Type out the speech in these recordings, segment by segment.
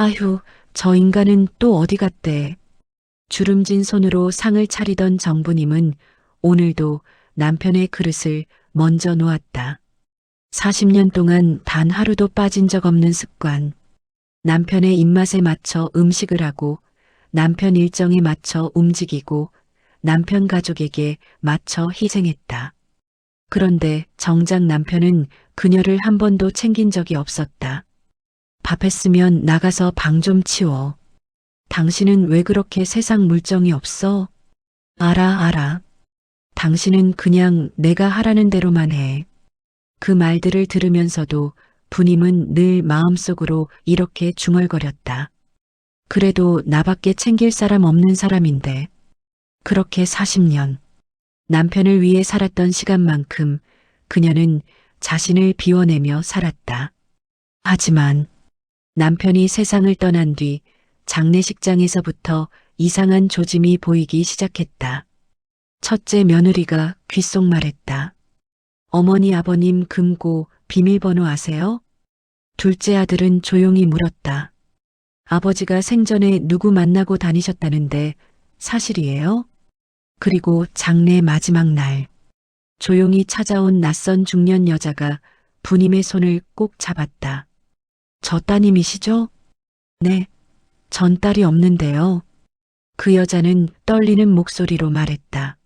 아휴, 저 인간은 또 어디 갔대. 주름진 손으로 상을 차리던 정부님은 오늘도 남편의 그릇을 먼저 놓았다. 40년 동안 단 하루도 빠진 적 없는 습관. 남편의 입맛에 맞춰 음식을 하고 남편 일정에 맞춰 움직이고 남편 가족에게 맞춰 희생했다. 그런데 정작 남편은 그녀를 한 번도 챙긴 적이 없었다. 밥 했으면 나가서 방 좀 치워. 당신은 왜 그렇게 세상 물정이 없어? 알아. 당신은 그냥 내가 하라는 대로만 해. 그 말들을 들으면서도 부님은 늘 마음속으로 이렇게 중얼거렸다. 그래도 나밖에 챙길 사람 없는 사람인데. 그렇게 40년. 남편을 위해 살았던 시간만큼 그녀는 자신을 비워내며 살았다. 하지만 남편이 세상을 떠난 뒤 장례식장에서부터 이상한 조짐이 보이기 시작했다. 첫째 며느리가 귓속말했다. 어머니 아버님 금고 비밀번호 아세요? 둘째 아들은 조용히 물었다. 아버지가 생전에 누구 만나고 다니셨다는데 사실이에요? 그리고 장례 마지막 날 조용히 찾아온 낯선 중년 여자가 부님의 손을 꼭 잡았다. 저 따님이시죠? 네, 전 딸이 없는데요. 그 여자는 떨리는 목소리로 말했다.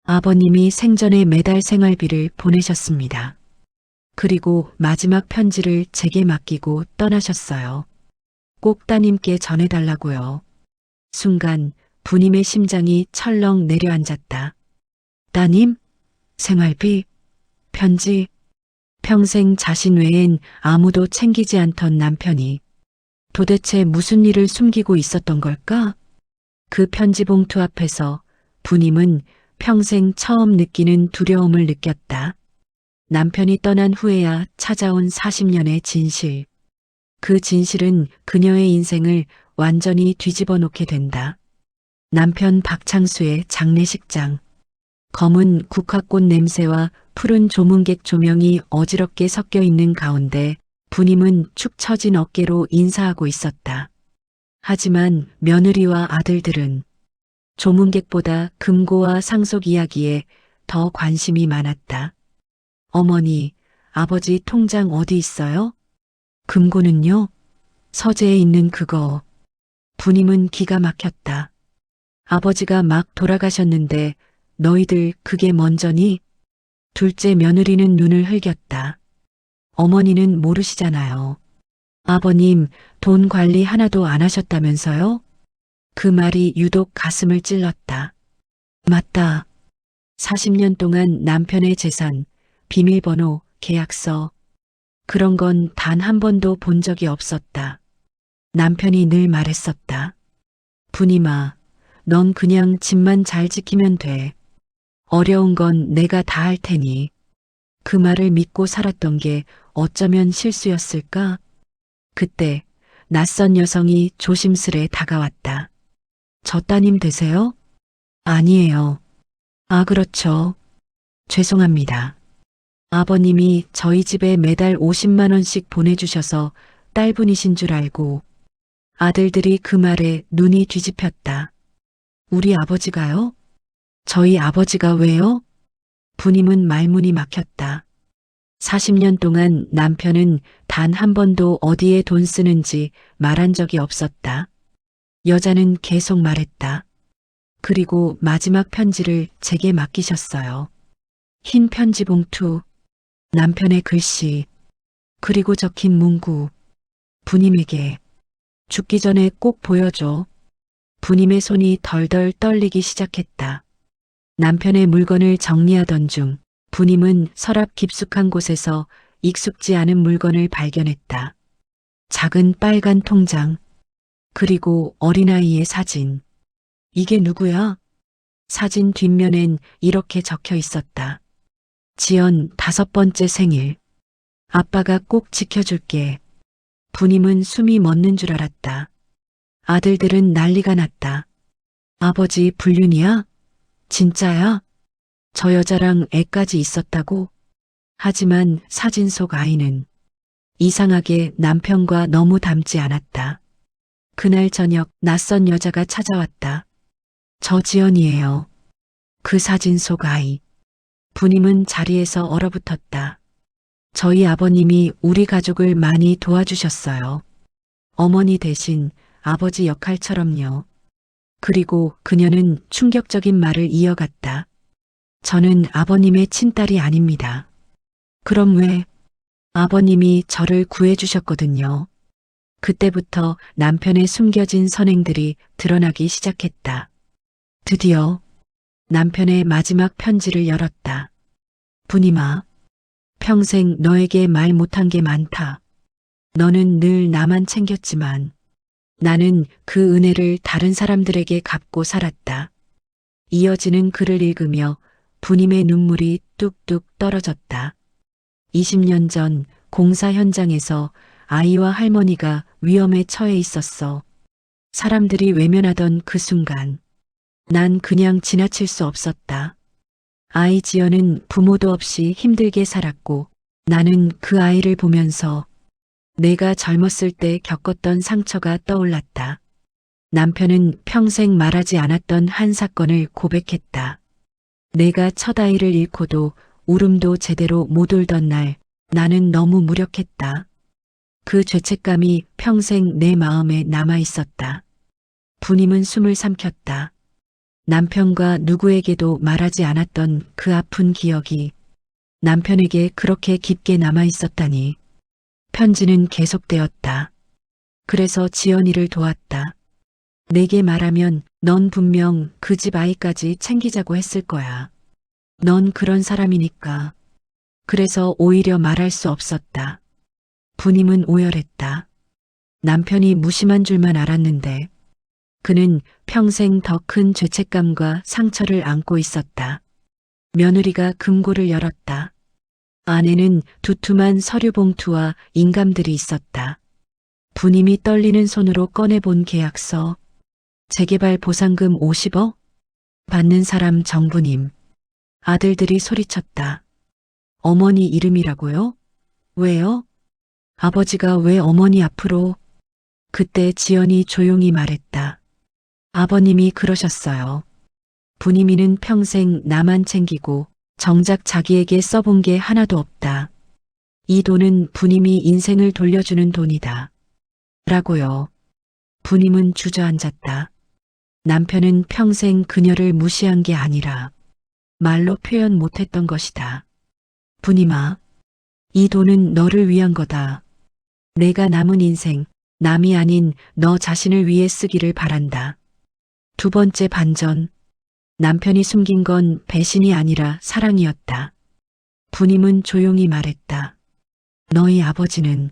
아버님이 생전에 매달 생활비를 보내셨습니다. 그리고 마지막 편지를 제게 맡기고 떠나셨어요. 꼭 따님께 전해달라고요. 순간 부님의 심장이 철렁 내려앉았다. 따님? 생활비? 편지? 평생 자신 외엔 아무도 챙기지 않던 남편이 도대체 무슨 일을 숨기고 있었던 걸까? 그 편지 봉투 앞에서 부님은 평생 처음 느끼는 두려움을 느꼈다. 남편이 떠난 후에야 찾아온 40년의 진실. 그 진실은 그녀의 인생을 완전히 뒤집어 놓게 된다. 남편 박창수의 장례식장. 검은 국화꽃 냄새와 푸른 조문객 조명이 어지럽게 섞여 있는 가운데 부님은 축 처진 어깨로 인사하고 있었다. 하지만 며느리와 아들들은 조문객보다 금고와 상속 이야기에 더 관심이 많았다. 어머니, 아버지 통장 어디 있어요? 금고는요? 서재에 있는 그거. 부님은 기가 막혔다. 아버지가 막 돌아가셨는데 너희들 그게 먼저니? 둘째 며느리는 눈을 흘겼다. 어머니는 모르시잖아요. 아버님 돈 관리 하나도 안 하셨다면서요? 그 말이 유독 가슴을 찔렀다. 맞다. 40년 동안 남편의 재산, 비밀번호, 계약서, 그런 건 단 한 번도 본 적이 없었다. 남편이 늘 말했었다. 부님아, 넌 그냥 집만 잘 지키면 돼. 어려운 건 내가 다 할 테니. 그 말을 믿고 살았던 게 어쩌면 실수였을까? 그때 낯선 여성이 조심스레 다가왔다. 저 따님 되세요? 아니에요. 아, 그렇죠. 죄송합니다. 아버님이 저희 집에 매달 50만 원씩 보내주셔서 딸분이신 줄 알고. 아들들이 그 말에 눈이 뒤집혔다. 우리 아버지가요? 저희 아버지가 왜요? 부님은 말문이 막혔다. 40년 동안 남편은 단 한 번도 어디에 돈 쓰는지 말한 적이 없었다. 여자는 계속 말했다. 그리고 마지막 편지를 제게 맡기셨어요. 흰 편지 봉투, 남편의 글씨, 그리고 적힌 문구. 부님에게 죽기 전에 꼭 보여줘. 부님의 손이 덜덜 떨리기 시작했다. 남편의 물건을 정리하던 중 부님은 서랍 깊숙한 곳에서 익숙지 않은 물건을 발견했다. 작은 빨간 통장, 그리고 어린아이의 사진. 이게 누구야? 사진 뒷면엔 이렇게 적혀 있었다. 지연 5번째 생일. 아빠가 꼭 지켜줄게. 부님은 숨이 멎는 줄 알았다. 아들들은 난리가 났다. 아버지 불륜이야? 진짜야? 저 여자랑 애까지 있었다고? 하지만 사진 속 아이는 이상하게 남편과 너무 닮지 않았다. 그날 저녁 낯선 여자가 찾아왔다. 저 지연이에요. 그 사진 속 아이. 부님은 자리에서 얼어붙었다. 저희 아버님이 우리 가족을 많이 도와주셨어요. 어머니 대신 아버지 역할처럼요. 그리고 그녀는 충격적인 말을 이어갔다. 저는 아버님의 친딸이 아닙니다. 그럼 왜? 아버님이 저를 구해주셨거든요. 그때부터 남편의 숨겨진 선행들이 드러나기 시작했다. 드디어 남편의 마지막 편지를 열었다. 부님아, 평생 너에게 말 못한 게 많다. 너는 늘 나만 챙겼지만 나는 그 은혜를 다른 사람들에게 갚고 살았다. 이어지는 글을 읽으며 부님의 눈물이 뚝뚝 떨어졌다. 20년 전 공사 현장에서 아이와 할머니가 위험에 처해 있었어. 사람들이 외면하던 그 순간 난 그냥 지나칠 수 없었다. 아이 지연은 부모도 없이 힘들게 살았고 나는 그 아이를 보면서 내가 젊었을 때 겪었던 상처가 떠올랐다. 남편은 평생 말하지 않았던 한 사건을 고백했다. 내가 첫 아이를 잃고도 울음도 제대로 못 울던 날 나는 너무 무력했다. 그 죄책감이 평생 내 마음에 남아 있었다. 부님은 숨을 삼켰다. 남편과 누구에게도 말하지 않았던 그 아픈 기억이 남편에게 그렇게 깊게 남아 있었다니. 편지는 계속되었다. 그래서 지연이를 도왔다. 내게 말하면 넌 분명 그 집 아이까지 챙기자고 했을 거야. 넌 그런 사람이니까. 그래서 오히려 말할 수 없었다. 부님은 오열했다. 남편이 무심한 줄만 알았는데 그는 평생 더 큰 죄책감과 상처를 안고 있었다. 며느리가 금고를 열었다. 안에는 두툼한 서류 봉투와 인감들이 있었다. 부님이 떨리는 손으로 꺼내본 계약서. 재개발 보상금 50억? 받는 사람 정부님. 아들들이 소리쳤다. 어머니 이름이라고요? 왜요? 아버지가 왜 어머니 앞으로? 그때 지연이 조용히 말했다. 아버님이 그러셨어요. 부님이는 평생 나만 챙기고 정작 자기에게 써본 게 하나도 없다. 이 돈은 부님이 인생을 돌려주는 돈이다. 라고요. 부님은 주저앉았다. 남편은 평생 그녀를 무시한 게 아니라 말로 표현 못했던 것이다. 부님아, 이 돈은 너를 위한 거다. 내가 남은 인생, 남이 아닌 너 자신을 위해 쓰기를 바란다. 두 번째 반전. 남편이 숨긴 건 배신이 아니라 사랑이었다. 부님은 조용히 말했다. 너희 아버지는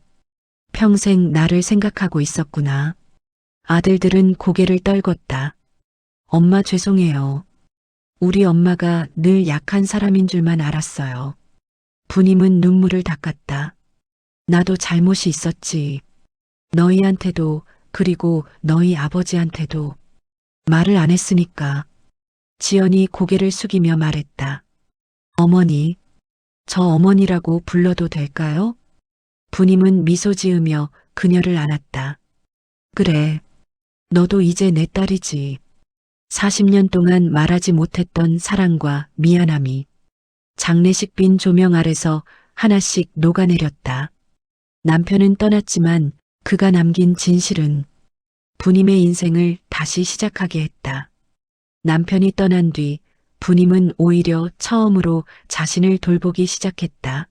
평생 나를 생각하고 있었구나. 아들들은 고개를 떨궜다. 엄마 죄송해요. 우리 엄마가 늘 약한 사람인 줄만 알았어요. 부님은 눈물을 닦았다. 나도 잘못이 있었지. 너희한테도 그리고 너희 아버지한테도 말을 안 했으니까. 지연이 고개를 숙이며 말했다. 어머니, 저 어머니라고 불러도 될까요? 부님은 미소 지으며 그녀를 안았다. 그래, 너도 이제 내 딸이지. 40년 동안 말하지 못했던 사랑과 미안함이 장례식 빈 조명 아래서 하나씩 녹아내렸다. 남편은 떠났지만 그가 남긴 진실은 부님의 인생을 다시 시작하게 했다. 남편이 떠난 뒤 부님은 오히려 처음으로 자신을 돌보기 시작했다.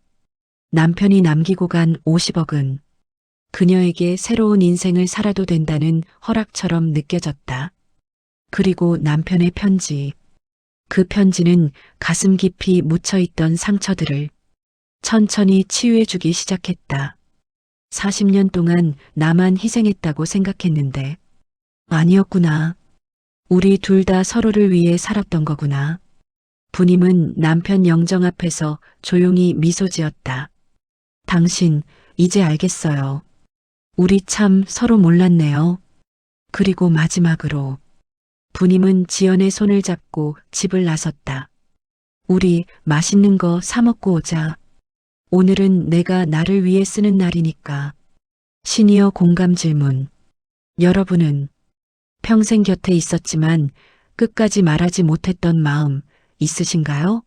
남편이 남기고 간 50억은 그녀에게 새로운 인생을 살아도 된다는 허락처럼 느껴졌다. 그리고 남편의 편지. 그 편지는 가슴 깊이 묻혀있던 상처들을 천천히 치유해주기 시작했다. 40년 동안 나만 희생했다고 생각했는데 아니었구나. 우리 둘 다 서로를 위해 살았던 거구나. 부님은 남편 영정 앞에서 조용히 미소 지었다. 당신, 이제 알겠어요. 우리 참 서로 몰랐네요. 그리고 마지막으로 부님은 지연의 손을 잡고 집을 나섰다. 우리 맛있는 거 사 먹고 오자. 오늘은 내가 나를 위해 쓰는 날이니까. 시니어 공감 질문. 여러분은 평생 곁에 있었지만 끝까지 말하지 못했던 마음 있으신가요?